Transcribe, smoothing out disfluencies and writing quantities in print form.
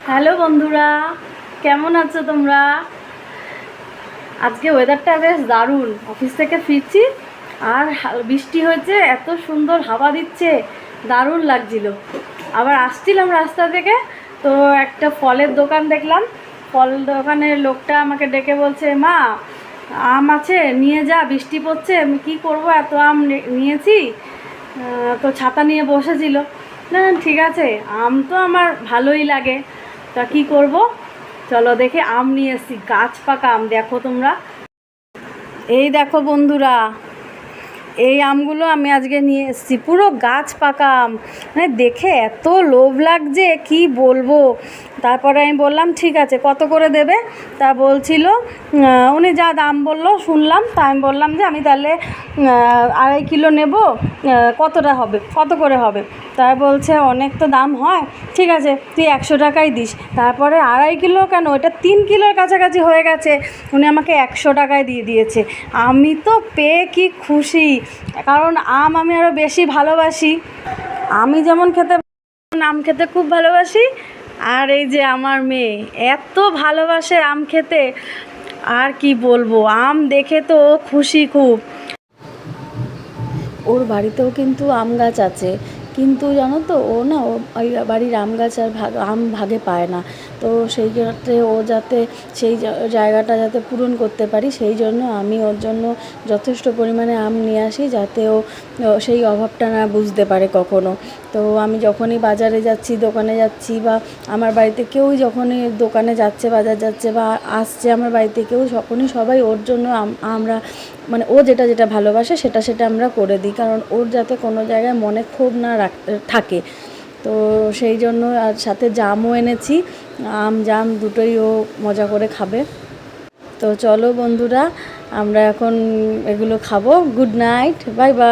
Hello বন্ধুরা, কেমন আছো তোমরা? আজকে ওয়েদারটা বেশ দারুণ। অফিস থেকে ফিরছি আর বৃষ্টি হয়েছে, এত সুন্দর হাওয়া দিচ্ছে, দারুণ লাগছিল। আবার আসছিলাম রাস্তা থেকে, তো একটা ফলের দোকান দেখলাম। ফল দোকানের লোকটা আমাকে ডেকে বলছে, মা আম আছে, নিয়ে যা, বৃষ্টি পড়ছে, আমি কী করবো, এত আম নিয়েছি। তো ছাতা নিয়ে বসেছিল। না ঠিক আছে, আম তো আমার ভালোই লাগে, তা কী করব, চলো দেখে আম নিয়ে এসেছি, গাছ পাকা আম। দেখো তোমরা, এই দেখো বন্ধুরা, এই আমগুলো আমি আজকে নিয়ে এসেছি, পুরো গাছ পাকা আম। মানে দেখে এত লোভ লাগছে, কি বলবো। তারপরে আমি বললাম ঠিক আছে, কত করে দেবে? তা বলছিল, উনি যা দাম বললো শুনলাম, তা আমি বললাম যে আমি তাহলে 2.5 কিলো নেব, কতটা হবে, কত করে হবে? তা বলছে অনেক তো দাম হয়, ঠিক আছে তুই 100 টাকাই দিস। তারপরে 2.5 কিলো কেন, এটা 3 কিলোর কাছাকাছি হয়ে গেছে, উনি আমাকে 100 টাকায় দিয়ে দিয়েছে। আমি তো পেয়ে কি খুশি, কারণ আম আমি আরও বেশি ভালোবাসি। আমি যেমন আম খেতে খুব ভালোবাসি, আর এই যে আমার মেয়ে এত ভালোবাসে আম খেতে, আর কি বলবো, আম দেখে তো খুশি খুব। ওর বাড়িতেও কিন্তু আম গাছ আছে, কিন্তু জানো তো ও না, ও ওই বাড়ির আম গাছ আর আম ভাগে পায় না। তো সেই ক্ষেত্রে ও যাতে সেই জায়গাটা যাতে পূরণ করতে পারি, সেই জন্য আমি ওর জন্য যথেষ্ট পরিমাণে আম নিয়ে আসি, যাতে ও সেই অভাবটা না বুঝতে পারে কখনো। তো আমি যখনই বাজারে যাচ্ছি, দোকানে যাচ্ছি, বা আমার বাড়িতে কেউ যখনই দোকানে যাচ্ছে, বাজার যাচ্ছে, বা আসছে আমার বাড়িতে কেউ, যখনই সবাই ওর জন্য আমরা মানে ও যেটা যেটা ভালোবাসে সেটা আমরা করে দিই, কারণ ওর যাতে কোনো জায়গায় মনে ক্ষোভ না থাকে। তো সেই জন্য, আর সাথে জামও এনেছি, আম জাম দুটোই ও মজা করে খাবে। তো চলো বন্ধুরা, আমরা এখন এগুলো খাবো। Good night, bye bye.